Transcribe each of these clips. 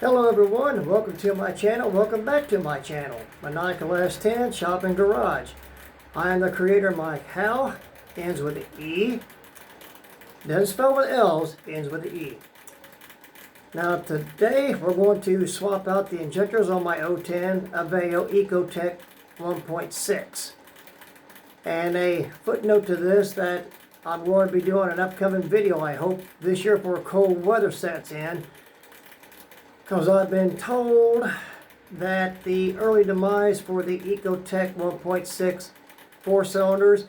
Hello everyone, welcome to my channel, welcome back to my channel, Maniacal S10 Shopping Garage. I am the creator Mike Howe, ends with an E, doesn't spell with L's, ends with an E. Now today we're going to swap out the injectors on my 010 Aveo Ecotech 1.6. And a footnote to this that I'm going to be doing an upcoming video, I hope this year before cold weather sets in. Because I've been told that the early demise for the Ecotech 1.6 4 cylinders,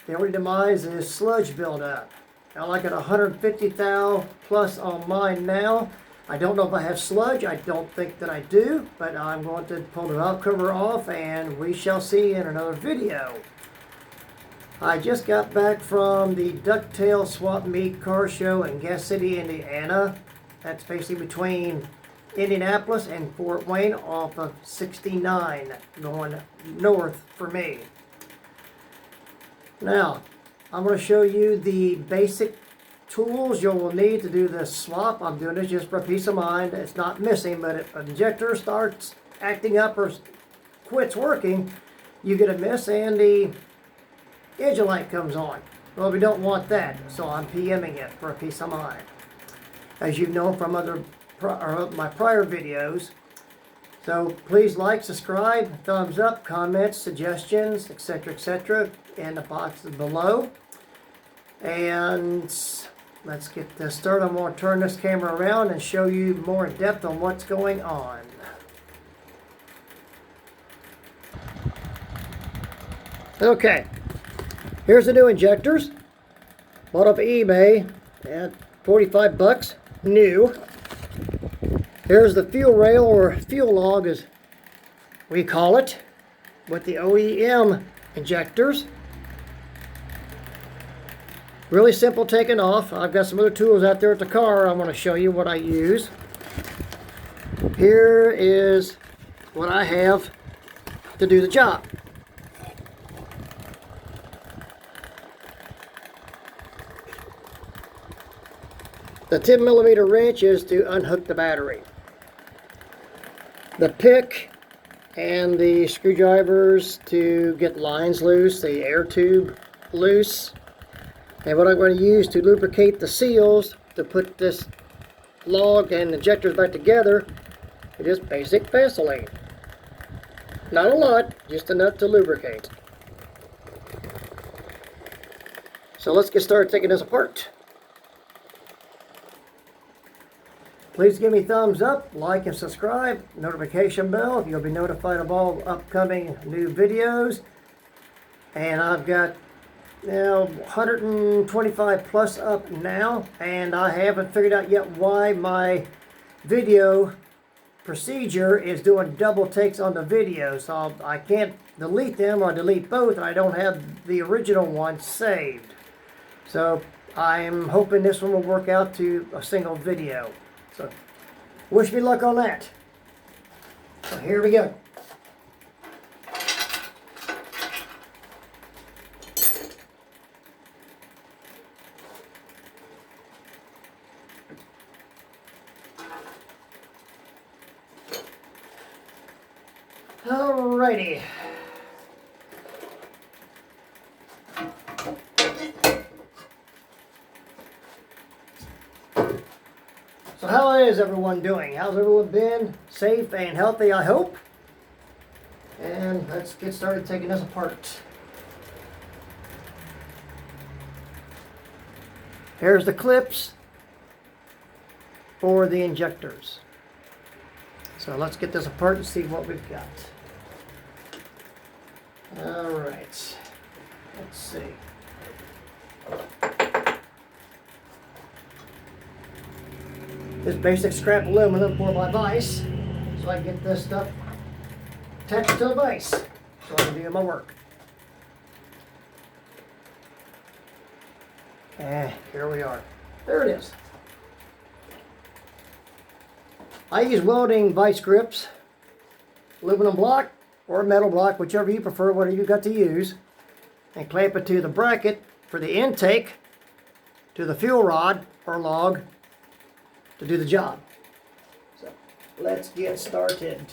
the early demise is sludge buildup. I like at 150 thou plus on mine now. I don't know if I have sludge. I don't think that I do, but I'm going to pull the valve cover off and we shall see in another video. I just got back from the Ducktail Swap Meet car show in Gas City, Indiana. That's basically between Indianapolis and Fort Wayne off of 69 going north for me. Now, I'm going to show you the basic tools you will need to do this swap. I'm doing this just for peace of mind. It's not missing, but if an injector starts acting up or quits working, you get a miss and the engine light comes on. Well, we don't want that, so I'm PMing it for peace of mind. As you've known from my prior videos. So please like, subscribe, thumbs up, comments, suggestions, etc. in the boxes below. And let's get this started. I'm going to turn this camera around and show you more in depth on what's going on. Okay, here's the new injectors. Bought off eBay at 45 bucks, new. Here's the fuel rail, or fuel log as we call it, with the OEM injectors. Really simple taking off. I've got some other tools out there at the car. I'm going to show you what I use. Here is what I have to do the job. The 10mm wrench is to unhook the battery. The pick and the screwdrivers to get lines loose, the air tube loose. And what I'm going to use to lubricate the seals to put this log and injectors back together is just basic Vaseline. Not a lot, just enough to lubricate. So let's get started taking this apart. Please give me thumbs up, like and subscribe, notification bell. You'll be notified of all upcoming new videos. And I've got now 125 plus up now, and I haven't figured out yet why my video procedure is doing double takes on the video. So I can't delete them or delete both, and I don't have the original one saved. So I'm hoping this one will work out to a single video. So, wish me luck on that. So here we go. Alrighty. So how is everyone doing? How's everyone been? Safe and healthy, I hope. And let's get started taking this apart. Here's the clips for the injectors. So let's get this apart and see what we've got. Alright. Let's see. This basic scrap aluminum for my vise, so I can get this stuff attached to the vise so I can do my work. And here we are. There it is. I use welding vise grips, aluminum block or metal block, whichever you prefer, whatever you got to use, and clamp it to the bracket for the intake to the fuel rod or log to do the job. So let's get started.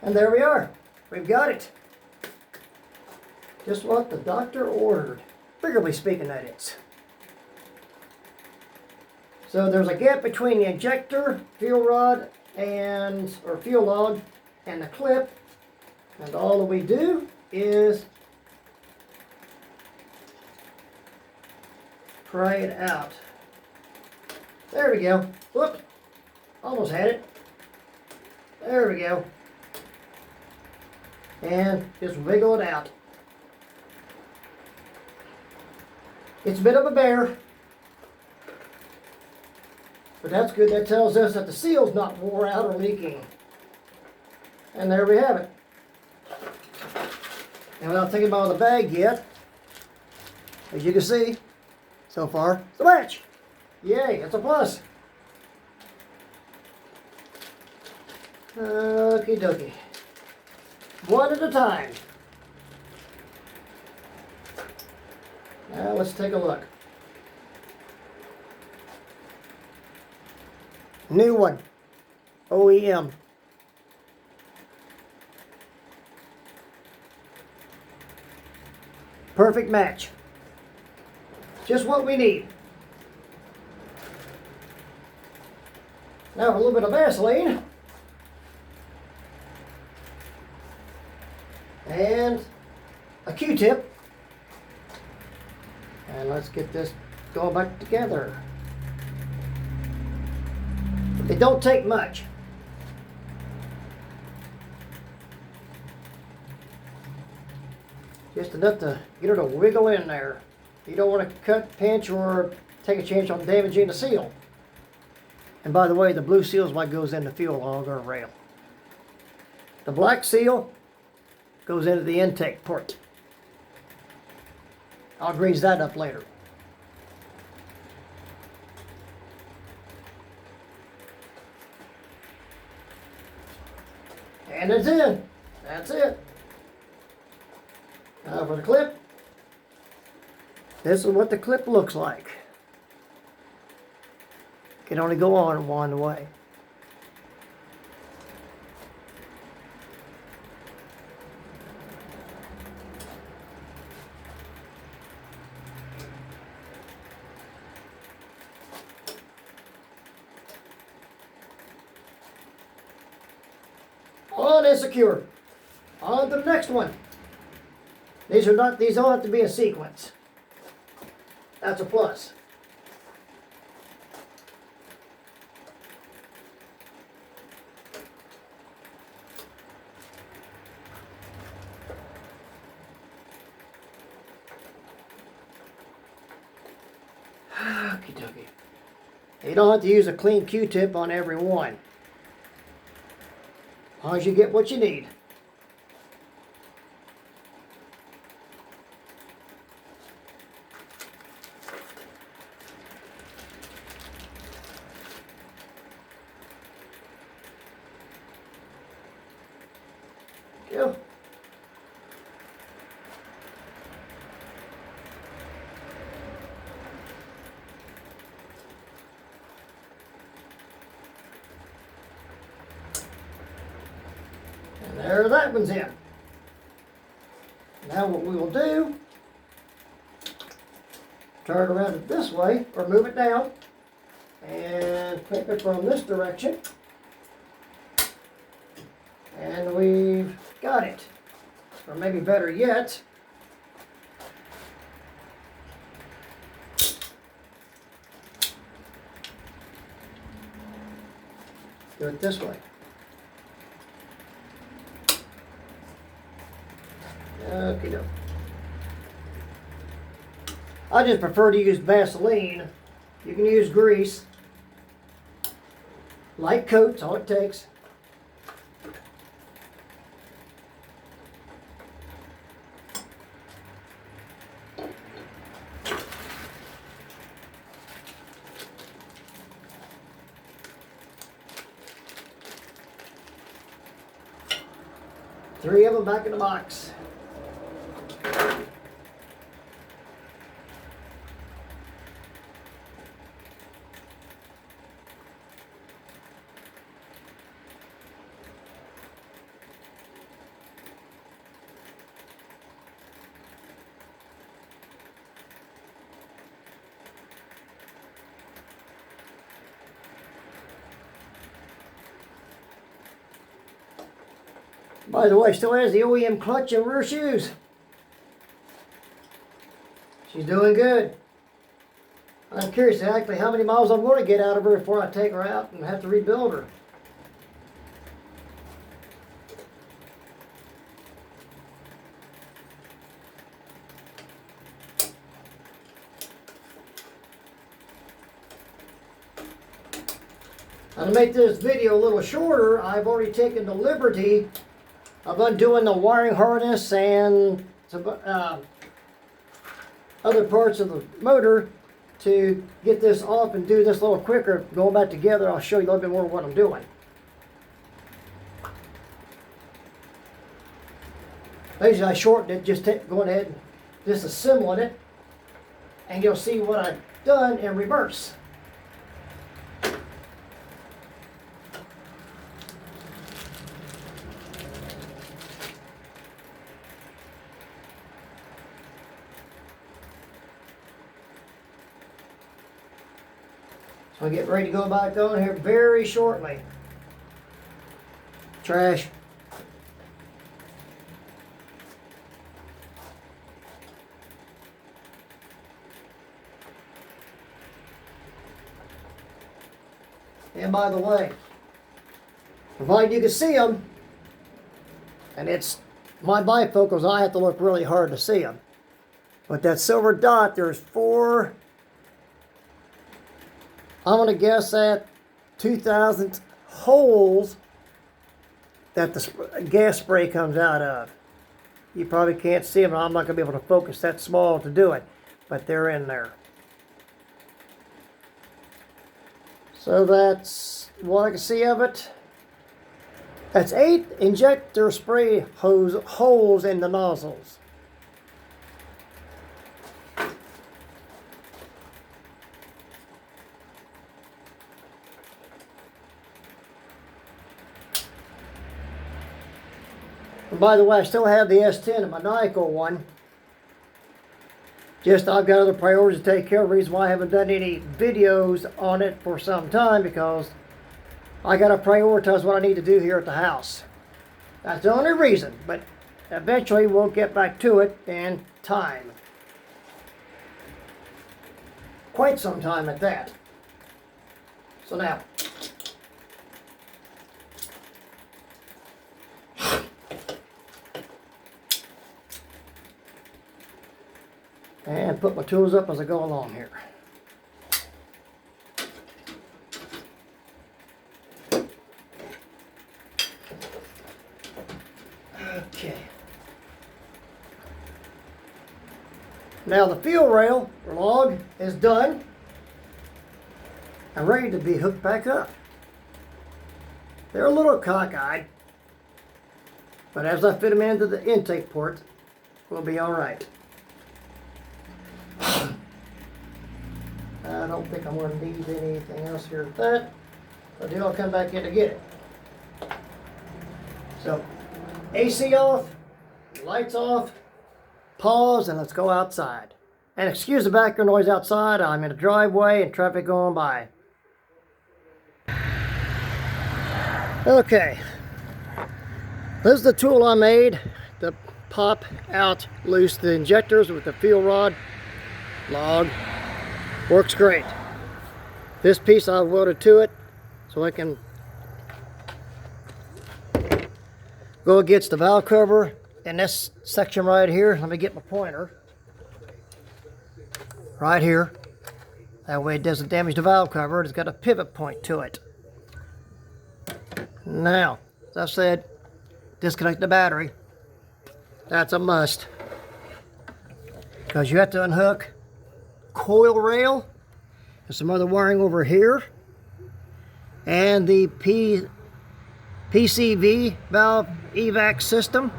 And there we are. We've got it. Just what the doctor ordered. Figuratively speaking, that is. So there's a gap between the injector, fuel rod, or fuel log, and the clip. And all that we do is pry it out. There we go. Whoop. Almost had it. There we go. And just wiggle it out. It's a bit of a bear, but that's good. That tells us that the seal's not wore out or leaking. And there we have it. And without thinking about the bag yet, as you can see, so far, it's a match. Yay, that's a plus. Okie dokie. One at a time. Now let's take a look. New one. OEM. Perfect match. Just what we need. Now a little bit of Vaseline. And a Q-tip. And let's get this going back together. It don't take much. Just enough to get her to wiggle in there. You don't want to cut, pinch, or take a chance on damaging the seal. And by the way, the blue seal is what goes in the fuel log or rail. The black seal goes into the intake port. I'll grease that up later. And it's in. That's it. Now for the clip. This is what the clip looks like. Can only go on one way. On and secure. On to the next one. These don't have to be in sequence. That's a plus. Okie dokie. You don't have to use a clean Q-tip on every one. As long as you get what you need. Go. And there that one's in. Now what we will do, turn it around it this way, or move it down, and clip it from this direction. And we've got it. Or maybe better yet, do it this way. Okay, no. I just prefer to use Vaseline. You can use grease. Light coat's all it takes. 3 of them back in the box. By the way, still has the OEM clutch and rear shoes. She's doing good. I'm curious exactly how many miles I'm going to get out of her before I take her out and have to rebuild her. Now, to make this video a little shorter, I've already taken the liberty of undoing the wiring harness and some other parts of the motor to get this off and do this a little quicker. Going back together, I'll show you a little bit more of what I'm doing. Basically, I shortened it, just going ahead and disassembling it, and you'll see what I've done in reverse. So I get ready to go back on here very shortly. Trash. And by the way, provided you can see them, and it's my bifocals, I have to look really hard to see them. But that silver dot, there's 4, I'm going to guess at 2,000 holes that the gas spray comes out of. You probably can't see them. I'm not going to be able to focus that small to do it, but they're in there. So that's what I can see of it. That's 8 injector spray holes in the nozzles. And by the way, I still have the S10, a maniacal one. Just I've got other priorities to take care of. The reason why I haven't done any videos on it for some time, because I got to prioritize what I need to do here at the house. That's the only reason, but eventually we'll get back to it in time. Quite some time at that. So now, and put my tools up as I go along here. Okay. Now the fuel rail log is done and ready to be hooked back up. They're a little cockeyed, but as I fit them into the intake port, we'll be all right. I don't think I'm going to need anything else here with that. If I do, I'll come back in to get it. So, AC off, lights off, pause, and let's go outside. And excuse the background noise outside. I'm in a driveway and traffic going by. Okay. This is the tool I made to pop out loose the injectors with the fuel rod log. Works great. This piece I've welded to it so I can go against the valve cover in this section right here. Let me get my pointer. Right here. That way it doesn't damage the valve cover. It's got a pivot point to it. Now, as I said, disconnect the battery. That's a must, because you have to unhook coil rail and some other wiring over here, and the PCV valve evac system,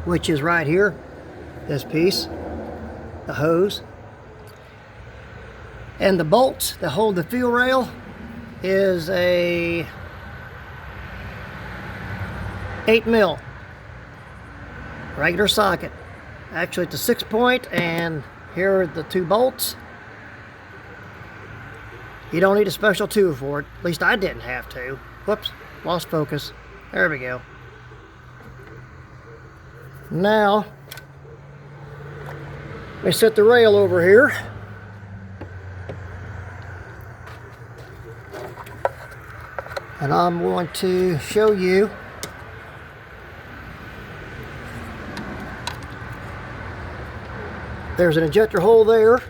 which is right here, this piece, the hose. And the bolts that hold the fuel rail is a 8mm regular socket. Actually, it's a 6-point, and here are the 2 bolts. You don't need a special tool for it. At least I didn't have to. Whoops, lost focus. There we go. Now, let me set the rail over here. And I'm going to show you there's an injector hole there,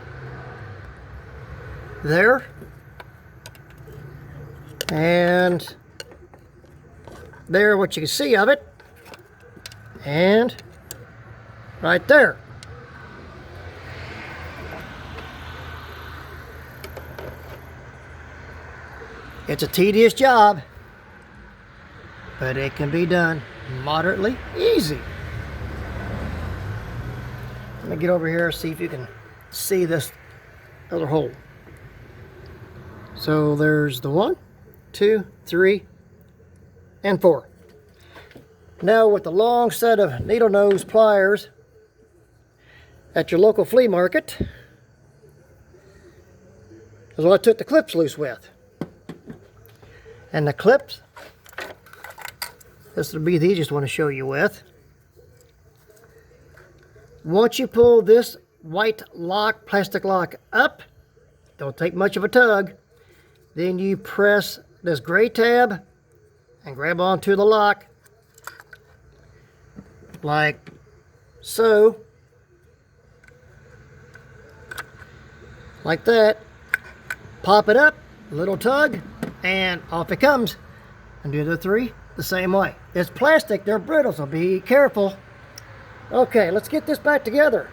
and there, what you can see of it, and right there. It's a tedious job, but it can be done moderately easy. Let me get over here and see if you can see this other hole. So there's the 1, 2, 3, and 4. Now with the long set of needle nose pliers at your local flea market is what I took the clips loose with. And the clips, this will be the easiest one to show you with. Once you pull this white lock, plastic lock up, don't take much of a tug, then you press this gray tab and grab onto the lock like so, like that. Pop it up, a little tug, and off it comes. And do the 3 the same way. It's plastic, they're brittle, so be careful. Okay, let's get this back together.